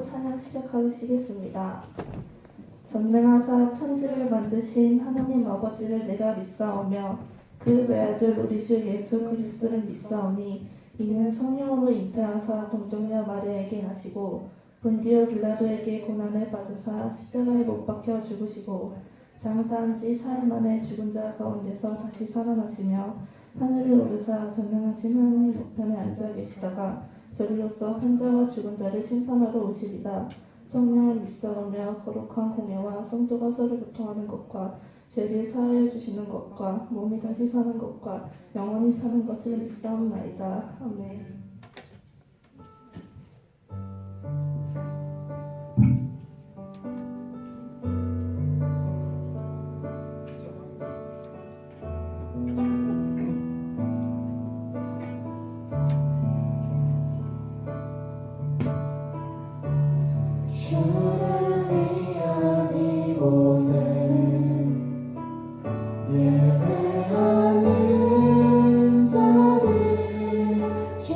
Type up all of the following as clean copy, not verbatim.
찬양 시작하시겠습니다. 전능하사 천지를 만드신 하나님 아버지를 내가 믿사오며 그 외아들 우리 주 예수 그리스도를 믿사오니 이는 성령으로 잉태하사 동정녀 마리아에게 나시고 본디오 빌라도에게 고난을 받으사 십자가에 못 박혀 죽으시고 장사한 지 4일 만에 죽은 자 가운데서 다시 살아나시며 하늘을 오르사 전능하신 하나님 우편에 앉아 계시다가 저리로서 산자와 죽은 자를 심판하러 오시리다. 성령을 믿사오며 거룩한 공예와 성도가 서로 교통하는 것과 죄를 사하여 주시는 것과 몸이 다시 사는 것과 영원히 사는 것을 믿사옵나이다. 아멘. 주를 위한 이곳에 예배하는 자들 주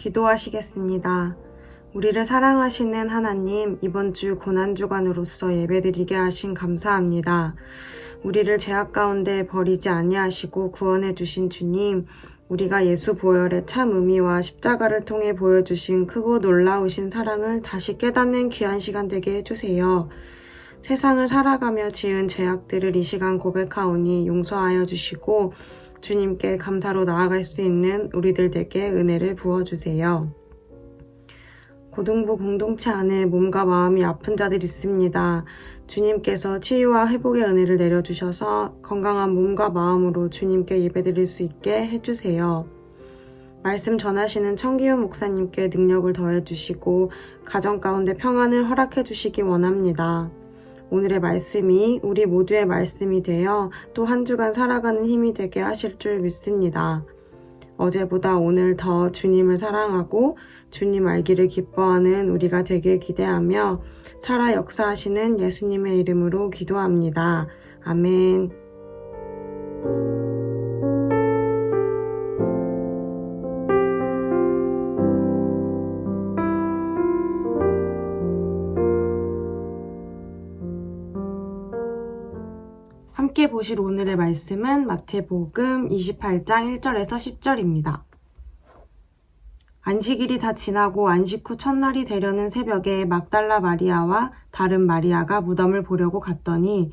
기도하시겠습니다. 우리를 사랑하시는 하나님, 이번 주 고난주간으로서 예배드리게 하신 감사합니다. 우리를 죄악 가운데 버리지 아니하시고 구원해 주신 주님, 우리가 예수 보혈의 참 의미와 십자가를 통해 보여주신 크고 놀라우신 사랑을 다시 깨닫는 귀한 시간 되게 해주세요. 세상을 살아가며 지은 죄악들을 이 시간 고백하오니 용서하여 주시고 주님께 감사로 나아갈 수 있는 우리들에게 은혜를 부어주세요. 고등부 공동체 안에 몸과 마음이 아픈 자들이 있습니다. 주님께서 치유와 회복의 은혜를 내려주셔서 건강한 몸과 마음으로 주님께 예배드릴 수 있게 해주세요. 말씀 전하시는 청기훈 목사님께 능력을 더해주시고 가정 가운데 평안을 허락해 주시기 원합니다. 오늘의 말씀이 우리 모두의 말씀이 되어 또 한 주간 살아가는 힘이 되게 하실 줄 믿습니다. 어제보다 오늘 더 주님을 사랑하고 주님 알기를 기뻐하는 우리가 되길 기대하며 살아 역사하시는 예수님의 이름으로 기도합니다. 아멘. 함께 보실 오늘의 말씀은 마태복음 28장 1절에서 10절입니다. 안식일이 다 지나고 안식 후 첫날이 되려는 새벽에 막달라 마리아와 다른 마리아가 무덤을 보려고 갔더니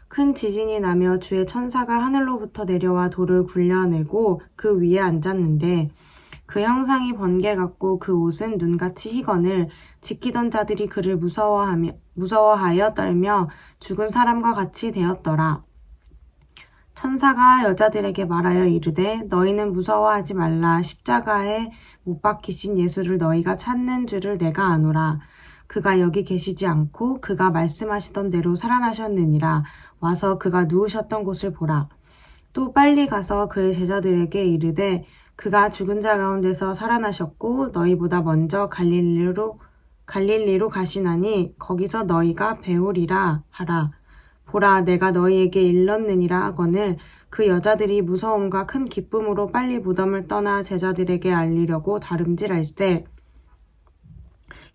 큰 지진이 나며 주의 천사가 하늘로부터 내려와 돌을 굴려내고 그 위에 앉았는데 그 형상이 번개 같고 그 옷은 눈같이 희거늘 지키던 자들이 그를 무서워하여 떨며 죽은 사람과 같이 되었더라. 천사가 여자들에게 말하여 이르되 너희는 무서워하지 말라. 십자가에 못 박히신 예수를 너희가 찾는 줄을 내가 아노라. 그가 여기 계시지 않고 그가 말씀하시던 대로 살아나셨느니라. 와서 그가 누우셨던 곳을 보라. 또 빨리 가서 그의 제자들에게 이르되 그가 죽은 자 가운데서 살아나셨고 너희보다 먼저 갈릴리로 가시나니 거기서 너희가 배우리라 하라. 보라, 내가 너희에게 일렀느니라 하거늘 그 여자들이 무서움과 큰 기쁨으로 빨리 무덤을 떠나 제자들에게 알리려고 다름질할 때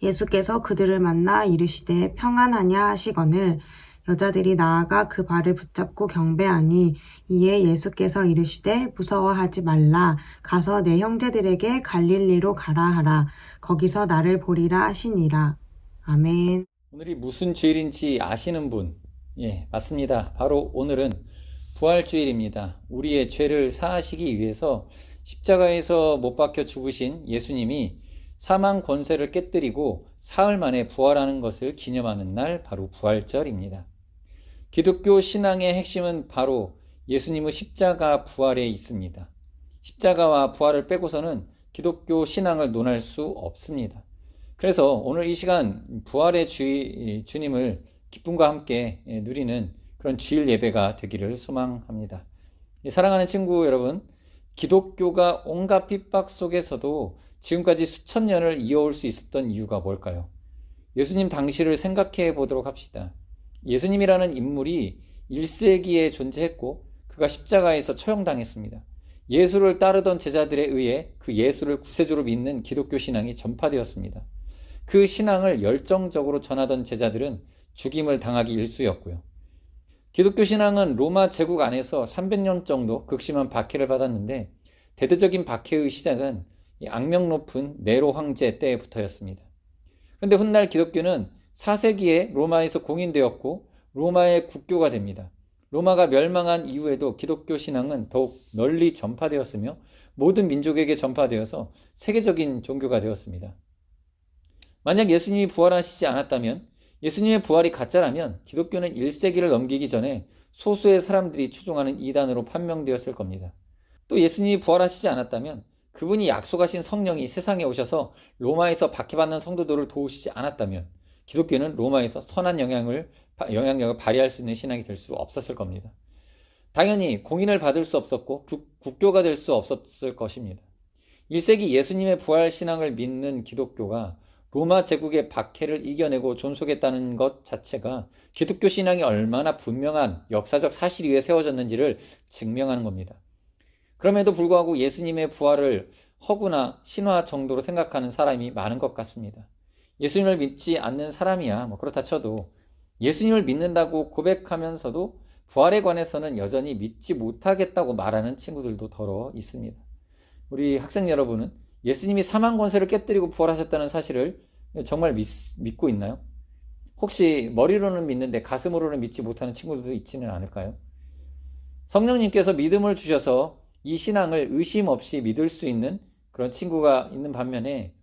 예수께서 그들을 만나 이르시되 평안하냐 하시거늘 여자들이 나아가 그 발을 붙잡고 경배하니 이에 예수께서 이르시되 무서워하지 말라. 가서 내 형제들에게 갈릴리로 가라 하라. 거기서 나를 보리라 하시니라. 아멘. 오늘이 무슨 주일인지 아시는 분? 예, 맞습니다. 바로 오늘은 부활주일입니다. 우리의 죄를 사하시기 위해서 십자가에서 못 박혀 죽으신 예수님이 사망 권세를 깨뜨리고 사흘 만에 부활하는 것을 기념하는 날, 바로 부활절입니다. 기독교 신앙의 핵심은 바로 예수님의 십자가 부활에 있습니다. 십자가와 부활을 빼고서는 기독교 신앙을 논할 수 없습니다. 그래서 오늘 이 시간 부활의 주님을 기쁨과 함께 누리는 그런 주일 예배가 되기를 소망합니다. 사랑하는 친구 여러분, 기독교가 온갖 핍박 속에서도 지금까지 수천 년을 이어올 수 있었던 이유가 뭘까요? 예수님 당시를 생각해 보도록 합시다. 예수님이라는 인물이 1세기에 존재했고 그가 십자가에서 처형당했습니다. 예수를 따르던 제자들에 의해 그 예수를 구세주로 믿는 기독교 신앙이 전파되었습니다. 그 신앙을 열정적으로 전하던 제자들은 죽임을 당하기 일쑤였고요. 기독교 신앙은 로마 제국 안에서 300년 정도 극심한 박해를 받았는데 대대적인 박해의 시작은 악명 높은 네로 황제 때부터였습니다. 그런데 훗날 기독교는 4세기에 로마에서 공인되었고 로마의 국교가 됩니다. 로마가 멸망한 이후에도 기독교 신앙은 더욱 널리 전파되었으며 모든 민족에게 전파되어서 세계적인 종교가 되었습니다. 만약 예수님이 부활하시지 않았다면, 예수님의 부활이 가짜라면 기독교는 1세기를 넘기기 전에 소수의 사람들이 추종하는 이단으로 판명되었을 겁니다. 또 예수님이 부활하시지 않았다면 그분이 약속하신 성령이 세상에 오셔서 로마에서 박해받는 성도들을 도우시지 않았다면 기독교는 로마에서 선한 영향력을 발휘할 수 있는 신앙이 될 수 없었을 겁니다. 당연히 공인을 받을 수 없었고 국교가 될 수 없었을 것입니다. 1세기 예수님의 부활 신앙을 믿는 기독교가 로마 제국의 박해를 이겨내고 존속했다는 것 자체가 기독교 신앙이 얼마나 분명한 역사적 사실 위에 세워졌는지를 증명하는 겁니다. 그럼에도 불구하고 예수님의 부활을 허구나 신화 정도로 생각하는 사람이 많은 것 같습니다. 예수님을 믿지 않는 사람이야 그렇다 쳐도 예수님을 믿는다고 고백하면서도 부활에 관해서는 여전히 믿지 못하겠다고 말하는 친구들도 더러 있습니다. 우리 학생 여러분은 예수님이 사망 권세를 깨뜨리고 부활하셨다는 사실을 정말 믿고 있나요? 혹시 머리로는 믿는데 가슴으로는 믿지 못하는 친구들도 있지는 않을까요? 성령님께서 믿음을 주셔서 이 신앙을 의심 없이 믿을 수 있는 그런 친구가 있는 반면에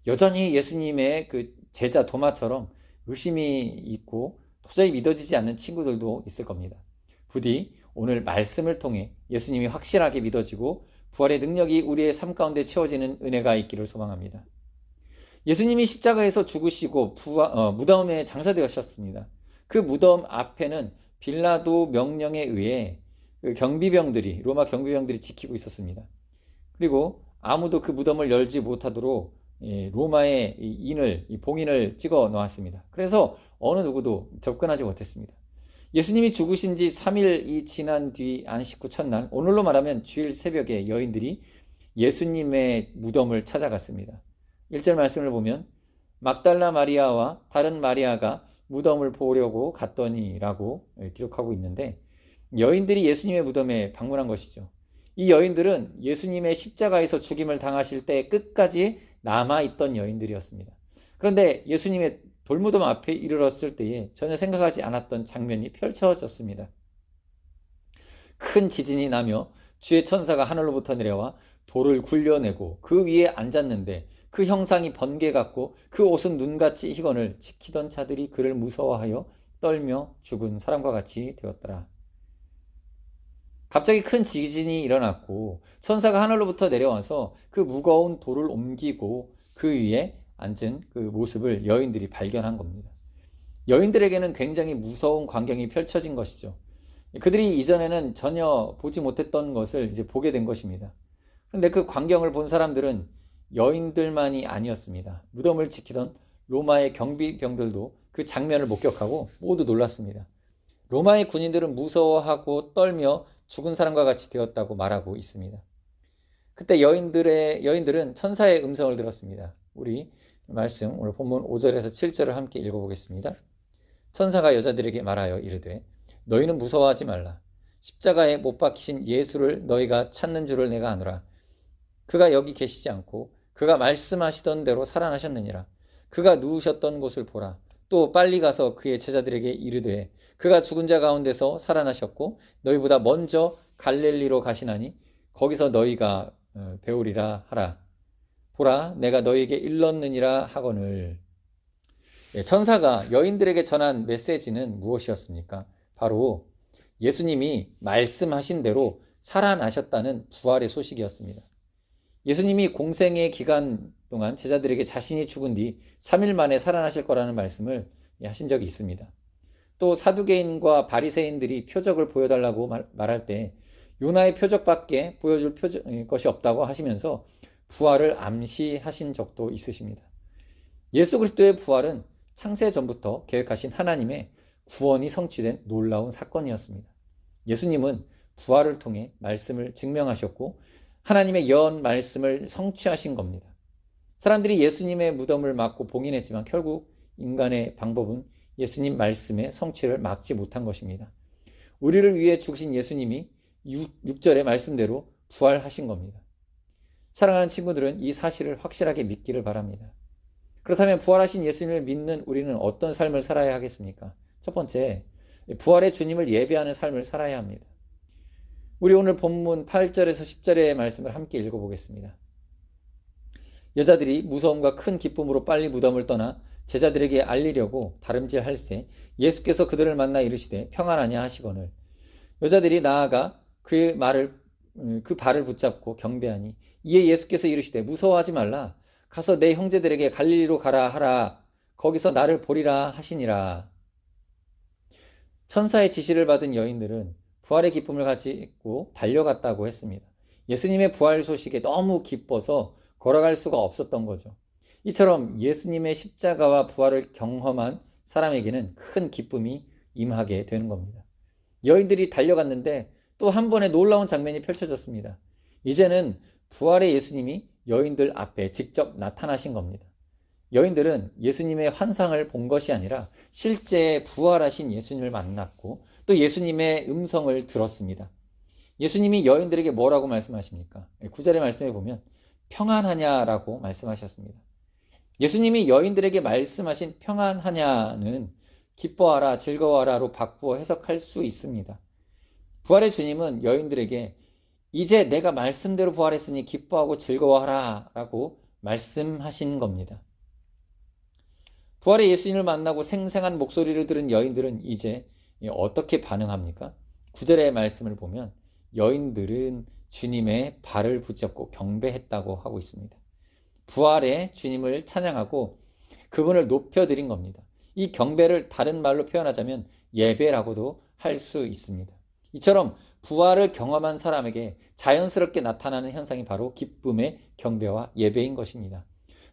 여전히 예수님의 그 제자 도마처럼 의심이 있고 도저히 믿어지지 않는 친구들도 있을 겁니다. 부디 오늘 말씀을 통해 예수님이 확실하게 믿어지고 부활의 능력이 우리의 삶 가운데 채워지는 은혜가 있기를 소망합니다. 예수님이 십자가에서 죽으시고 무덤에 장사되셨습니다. 그 무덤 앞에는 빌라도 명령에 의해 그 경비병들이 로마 경비병들이 지키고 있었습니다. 그리고 아무도 그 무덤을 열지 못하도록 로마의 봉인을 찍어 놓았습니다. 그래서 어느 누구도 접근하지 못했습니다. 예수님이 죽으신 지 3일이 지난 뒤 안식 후 첫날, 오늘로 말하면 주일 새벽에 여인들이 예수님의 무덤을 찾아갔습니다. 1절 말씀을 보면 막달라 마리아와 다른 마리아가 무덤을 보려고 갔더니라고 기록하고 있는데 여인들이 예수님의 무덤에 방문한 것이죠. 이 여인들은 예수님의 십자가에서 죽임을 당하실 때 끝까지 남아있던 여인들이었습니다. 그런데 예수님의 돌무덤 앞에 이르렀을 때에 전혀 생각하지 않았던 장면이 펼쳐졌습니다. 큰 지진이 나며 주의 천사가 하늘로부터 내려와 돌을 굴려내고 그 위에 앉았는데 그 형상이 번개 같고 그 옷은 눈같이 희건을 지키던 자들이 그를 무서워하여 떨며 죽은 사람과 같이 되었더라. 갑자기 큰 지진이 일어났고 천사가 하늘로부터 내려와서 그 무거운 돌을 옮기고 그 위에 앉은 그 모습을 여인들이 발견한 겁니다. 여인들에게는 굉장히 무서운 광경이 펼쳐진 것이죠. 그들이 이전에는 전혀 보지 못했던 것을 이제 보게 된 것입니다. 그런데 그 광경을 본 사람들은 여인들만이 아니었습니다. 무덤을 지키던 로마의 경비병들도 그 장면을 목격하고 모두 놀랐습니다. 로마의 군인들은 무서워하고 떨며 죽은 사람과 같이 되었다고 말하고 있습니다. 그때 여인들은 천사의 음성을 들었습니다. 우리 말씀 오늘 본문 5절에서 7절을 함께 읽어보겠습니다. 천사가 여자들에게 말하여 이르되 너희는 무서워하지 말라. 십자가에 못 박히신 예수를 너희가 찾는 줄을 내가 아노라. 그가 여기 계시지 않고 그가 말씀하시던 대로 살아나셨느니라. 그가 누우셨던 곳을 보라. 또 빨리 가서 그의 제자들에게 이르되 그가 죽은 자 가운데서 살아나셨고 너희보다 먼저 갈릴리로 가시나니 거기서 너희가 배우리라 하라. 보라 내가 너희에게 일렀느니라 하거늘. 천사가 여인들에게 전한 메시지는 무엇이었습니까? 바로 예수님이 말씀하신 대로 살아나셨다는 부활의 소식이었습니다. 예수님이 공생의 기간 동안 제자들에게 자신이 죽은 뒤 3일 만에 살아나실 거라는 말씀을 하신 적이 있습니다. 또 사두개인과 바리새인들이 표적을 보여달라고 말할 때 요나의 표적밖에 보여줄 것이 없다고 하시면서 부활을 암시하신 적도 있으십니다. 예수 그리스도의 부활은 창세 전부터 계획하신 하나님의 구원이 성취된 놀라운 사건이었습니다. 예수님은 부활을 통해 말씀을 증명하셨고 하나님의 예언 말씀을 성취하신 겁니다. 사람들이 예수님의 무덤을 막고 봉인했지만 결국 인간의 방법은 예수님 말씀의 성취를 막지 못한 것입니다. 우리를 위해 죽으신 예수님이 6절의 말씀대로 부활하신 겁니다. 사랑하는 친구들은 이 사실을 확실하게 믿기를 바랍니다. 그렇다면 부활하신 예수님을 믿는 우리는 어떤 삶을 살아야 하겠습니까? 첫 번째, 부활의 주님을 예배하는 삶을 살아야 합니다. 우리 오늘 본문 8절에서 10절의 말씀을 함께 읽어보겠습니다. 여자들이 무서움과 큰 기쁨으로 빨리 무덤을 떠나 제자들에게 알리려고 다름질할새 예수께서 그들을 만나 이르시되 평안하냐 하시거늘 여자들이 나아가 그 발을 붙잡고 경배하니 이에 예수께서 이르시되 무서워하지 말라 가서 내 형제들에게 갈릴리로 가라 하라 거기서 나를 보리라 하시니라. 천사의 지시를 받은 여인들은 부활의 기쁨을 가지고 달려갔다고 했습니다. 예수님의 부활 소식에 너무 기뻐서 걸어갈 수가 없었던 거죠. 이처럼 예수님의 십자가와 부활을 경험한 사람에게는 큰 기쁨이 임하게 되는 겁니다. 여인들이 달려갔는데 또 한 번의 놀라운 장면이 펼쳐졌습니다. 이제는 부활의 예수님이 여인들 앞에 직접 나타나신 겁니다. 여인들은 예수님의 환상을 본 것이 아니라 실제 부활하신 예수님을 만났고 또 예수님의 음성을 들었습니다. 예수님이 여인들에게 뭐라고 말씀하십니까? 9절의 말씀에 보면 평안하냐라고 말씀하셨습니다. 예수님이 여인들에게 말씀하신 평안하냐는 기뻐하라, 즐거워하라로 바꾸어 해석할 수 있습니다. 부활의 주님은 여인들에게 이제 내가 말씀대로 부활했으니 기뻐하고 즐거워하라 라고 말씀하신 겁니다. 부활의 예수님을 만나고 생생한 목소리를 들은 여인들은 이제 어떻게 반응합니까? 9절의 말씀을 보면 여인들은 주님의 발을 붙잡고 경배했다고 하고 있습니다. 부활의 주님을 찬양하고 그분을 높여드린 겁니다. 이 경배를 다른 말로 표현하자면 예배라고도 할 수 있습니다. 이처럼 부활을 경험한 사람에게 자연스럽게 나타나는 현상이 바로 기쁨의 경배와 예배인 것입니다.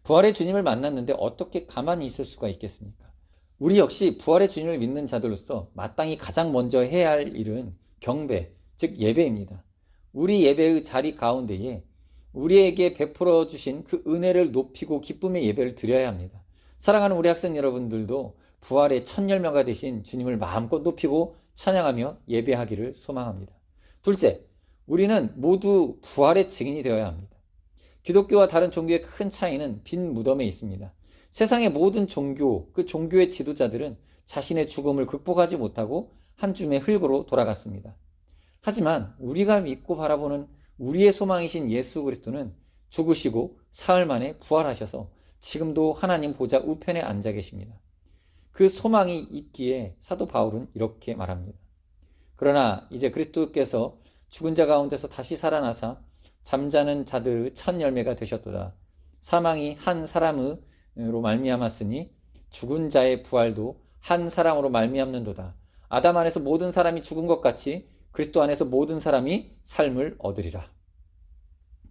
부활의 주님을 만났는데 어떻게 가만히 있을 수가 있겠습니까? 우리 역시 부활의 주님을 믿는 자들로서 마땅히 가장 먼저 해야 할 일은 경배, 즉 예배입니다. 우리 예배의 자리 가운데에 우리에게 베풀어 주신 그 은혜를 높이고 기쁨의 예배를 드려야 합니다. 사랑하는 우리 학생 여러분들도 부활의 첫 열매가 되신 주님을 마음껏 높이고 찬양하며 예배하기를 소망합니다. 둘째, 우리는 모두 부활의 증인이 되어야 합니다. 기독교와 다른 종교의 큰 차이는 빈 무덤에 있습니다. 세상의 모든 종교, 그 종교의 지도자들은 자신의 죽음을 극복하지 못하고 한 줌의 흙으로 돌아갔습니다. 하지만 우리가 믿고 바라보는 우리의 소망이신 예수 그리스도는 죽으시고 사흘 만에 부활하셔서 지금도 하나님 보좌 우편에 앉아 계십니다. 그 소망이 있기에 사도 바울은 이렇게 말합니다. 그러나 이제 그리스도께서 죽은 자 가운데서 다시 살아나사 잠자는 자들의 첫 열매가 되셨도다. 사망이 한 사람으로 말미암았으니 죽은 자의 부활도 한 사람으로 말미암는도다. 아담 안에서 모든 사람이 죽은 것 같이 그리스도 안에서 모든 사람이 삶을 얻으리라.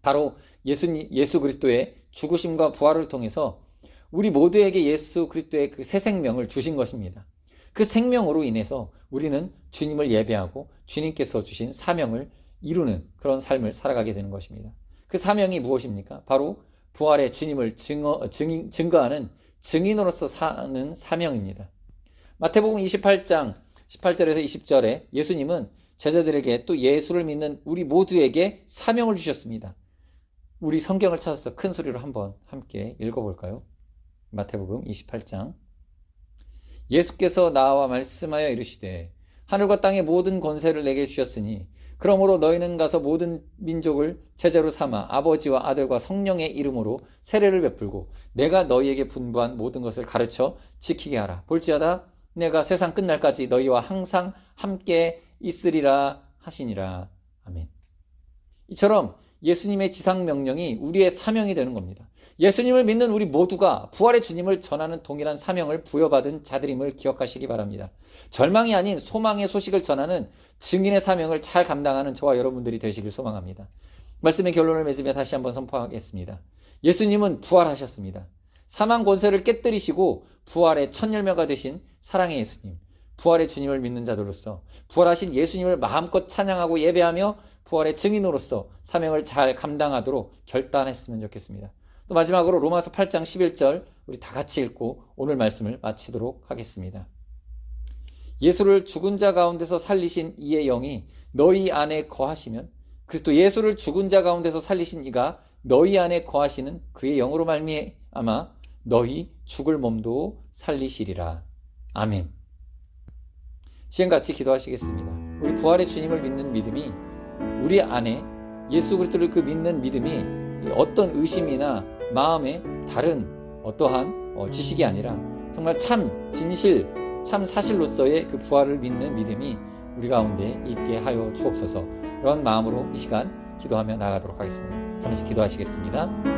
바로 예수 그리스도의 죽으심과 부활을 통해서 우리 모두에게 예수 그리스도의 그 새 생명을 주신 것입니다. 그 생명으로 인해서 우리는 주님을 예배하고 주님께서 주신 사명을 이루는 그런 삶을 살아가게 되는 것입니다. 그 사명이 무엇입니까? 바로 부활의 주님을 증거하는 증인으로서 사는 사명입니다. 마태복음 28장 18절에서 20절에 예수님은 제자들에게 또 예수를 믿는 우리 모두에게 사명을 주셨습니다. 우리 성경을 찾아서 큰 소리로 한번 함께 읽어볼까요? 마태복음 28장. 예수께서 나와 말씀하여 이르시되 하늘과 땅의 모든 권세를 내게 주셨으니 그러므로 너희는 가서 모든 민족을 제자로 삼아 아버지와 아들과 성령의 이름으로 세례를 베풀고 내가 너희에게 분부한 모든 것을 가르쳐 지키게 하라. 볼지어다 내가 세상 끝날까지 너희와 항상 함께 있으리라 하시니라. 아멘. 이처럼 예수님의 지상 명령이 우리의 사명이 되는 겁니다. 예수님을 믿는 우리 모두가 부활의 주님을 전하는 동일한 사명을 부여받은 자들임을 기억하시기 바랍니다. 절망이 아닌 소망의 소식을 전하는 증인의 사명을 잘 감당하는 저와 여러분들이 되시길 소망합니다. 말씀의 결론을 맺으며 다시 한번 선포하겠습니다. 예수님은 부활하셨습니다. 사망 권세를 깨뜨리시고 부활의 첫 열매가 되신 사랑의 예수님, 부활의 주님을 믿는 자들로서 부활하신 예수님을 마음껏 찬양하고 예배하며 부활의 증인으로서 사명을 잘 감당하도록 결단했으면 좋겠습니다. 또 마지막으로 로마서 8장 11절 우리 다 같이 읽고 오늘 말씀을 마치도록 하겠습니다. 예수를 죽은 자 가운데서 살리신 이의 영이 너희 안에 거하시면 그리스도 예수를 죽은 자 가운데서 살리신 이가 너희 안에 거하시는 그의 영으로 말미암아 너희 죽을 몸도 살리시리라. 아멘. 시행같이 기도하시겠습니다. 우리 부활의 주님을 믿는 믿음이 우리 안에 예수 그리스도를 그 믿는 믿음이 어떤 의심이나 마음에 다른 어떠한 지식이 아니라 정말 참 진실, 참 사실로서의 그 부활을 믿는 믿음이 우리 가운데 있게 하여 주옵소서. 그런 마음으로 이 시간 기도하며 나아가도록 하겠습니다. 잠시 기도하시겠습니다.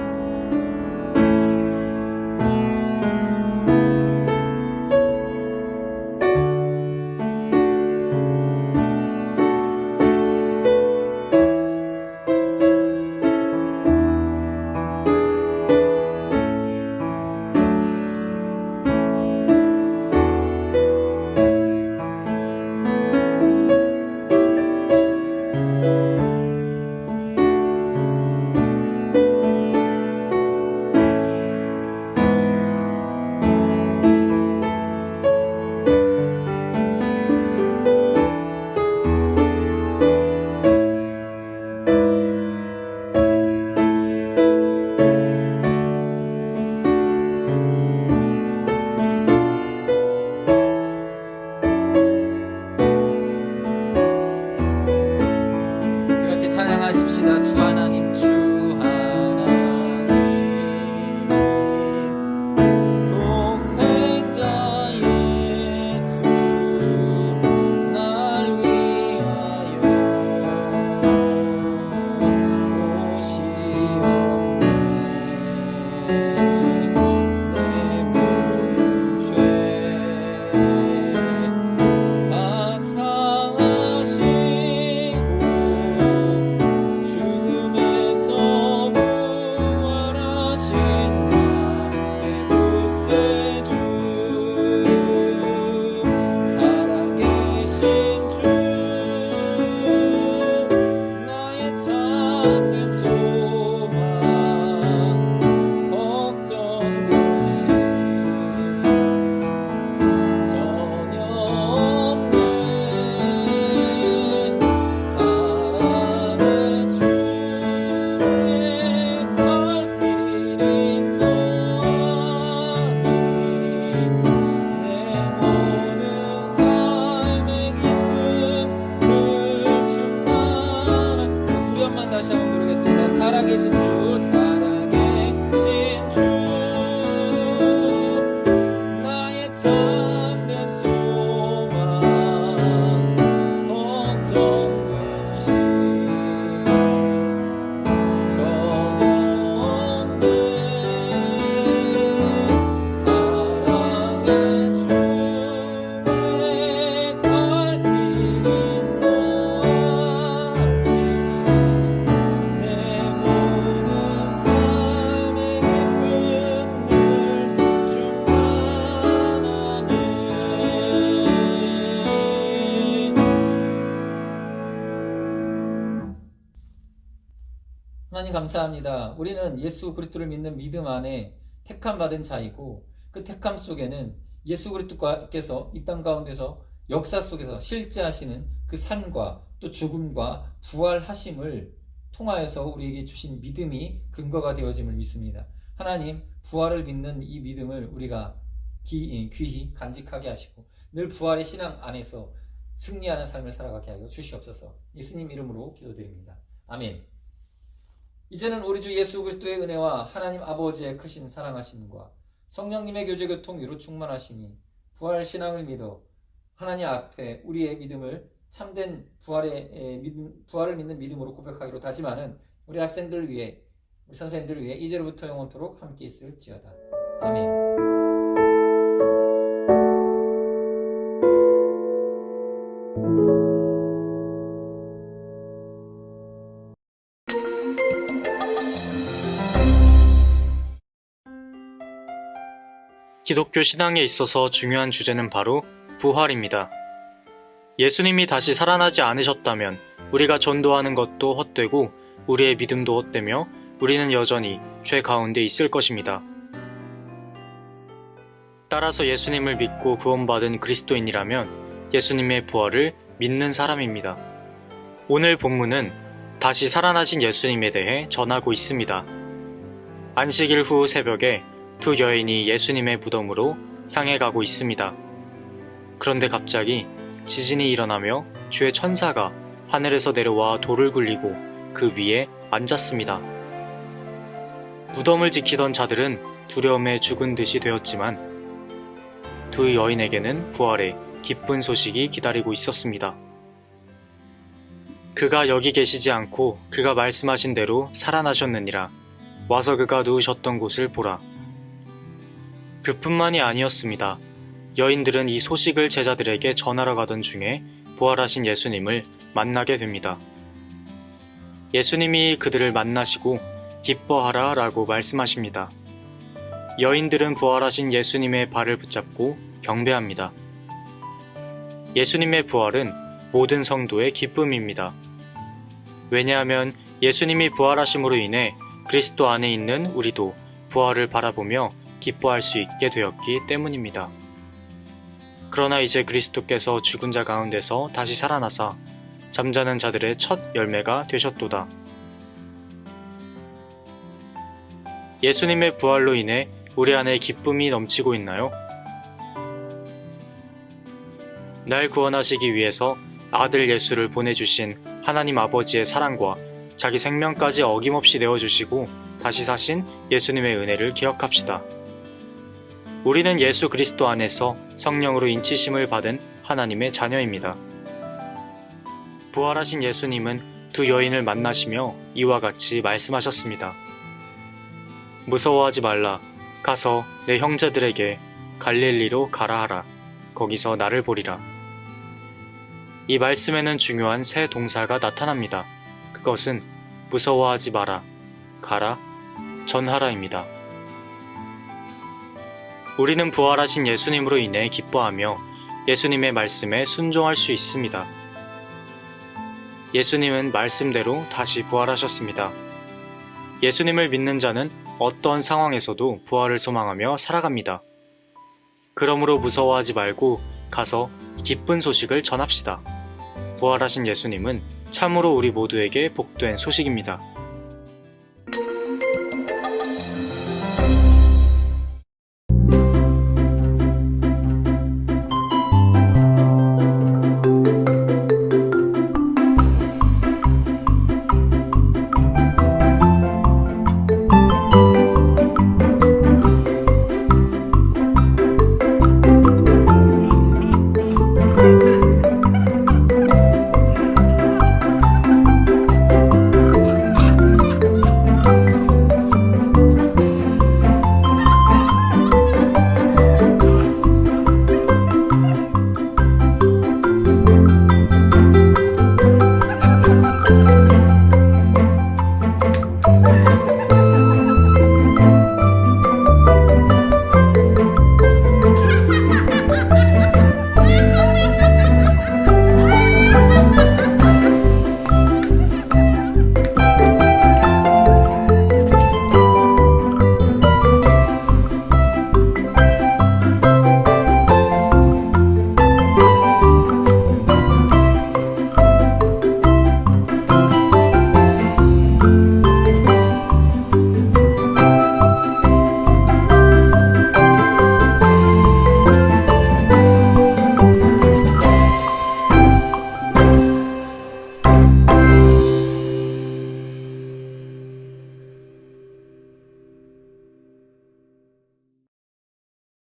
하나님 감사합니다. 우리는 예수 그리스도를 믿는 믿음 안에 택함 받은 자이고 그 택함 속에는 예수 그리스도께서 이 땅 가운데서 역사 속에서 실제하시는 그 산과 또 죽음과 부활하심을 통하여서 우리에게 주신 믿음이 근거가 되어짐을 믿습니다. 하나님, 부활을 믿는 이 믿음을 우리가 귀히 간직하게 하시고 늘 부활의 신앙 안에서 승리하는 삶을 살아가게 하여 주시옵소서. 예수님 이름으로 기도드립니다. 아멘. 이제는 우리 주 예수 그리스도의 은혜와 하나님 아버지의 크신 사랑하심과 성령님의 교제 교통 위로 충만하심이 부활 신앙을 믿어 하나님 앞에 우리의 믿음을 참된 부활을 믿는 믿음으로 고백하기로 다짐하는 우리 학생들 위해, 우리 선생님들 위해 이제로부터 영원토록 함께 있을지어다. 아멘. 기독교 신앙에 있어서 중요한 주제는 바로 부활입니다. 예수님이 다시 살아나지 않으셨다면 우리가 전도하는 것도 헛되고 우리의 믿음도 헛되며 우리는 여전히 죄 가운데 있을 것입니다. 따라서 예수님을 믿고 구원받은 그리스도인이라면 예수님의 부활을 믿는 사람입니다. 오늘 본문은 다시 살아나신 예수님에 대해 전하고 있습니다. 안식일 후 새벽에 두 여인이 예수님의 무덤으로 향해 가고 있습니다. 그런데 갑자기 지진이 일어나며 주의 천사가 하늘에서 내려와 돌을 굴리고 그 위에 앉았습니다. 무덤을 지키던 자들은 두려움에 죽은 듯이 되었지만 두 여인에게는 부활의 기쁜 소식이 기다리고 있었습니다. 그가 여기 계시지 않고 그가 말씀하신 대로 살아나셨느니라. 와서 그가 누우셨던 곳을 보라. 그뿐만이 아니었습니다. 여인들은 이 소식을 제자들에게 전하러 가던 중에 부활하신 예수님을 만나게 됩니다. 예수님이 그들을 만나시고 기뻐하라 라고 말씀하십니다. 여인들은 부활하신 예수님의 발을 붙잡고 경배합니다. 예수님의 부활은 모든 성도의 기쁨입니다. 왜냐하면 예수님이 부활하심으로 인해 그리스도 안에 있는 우리도 부활을 바라보며 기뻐할 수 있게 되었기 때문입니다. 그러나 이제 그리스도께서 죽은 자 가운데서 다시 살아나사 잠자는 자들의 첫 열매가 되셨도다. 예수님의 부활로 인해 우리 안에 기쁨이 넘치고 있나요? 날 구원하시기 위해서 아들 예수를 보내주신 하나님 아버지의 사랑과 자기 생명까지 어김없이 내어주시고 다시 사신 예수님의 은혜를 기억합시다. 우리는 예수 그리스도 안에서 성령으로 인치심을 받은 하나님의 자녀입니다. 부활하신 예수님은 두 여인을 만나시며 이와 같이 말씀하셨습니다. 무서워하지 말라. 가서 내 형제들에게 갈릴리로 가라 하라. 거기서 나를 보리라. 이 말씀에는 중요한 세 동사가 나타납니다. 그것은 무서워하지 마라, 가라, 전하라입니다. 우리는 부활하신 예수님으로 인해 기뻐하며 예수님의 말씀에 순종할 수 있습니다. 예수님은 말씀대로 다시 부활하셨습니다. 예수님을 믿는 자는 어떤 상황에서도 부활을 소망하며 살아갑니다. 그러므로 무서워하지 말고 가서 기쁜 소식을 전합시다. 부활하신 예수님은 참으로 우리 모두에게 복된 소식입니다.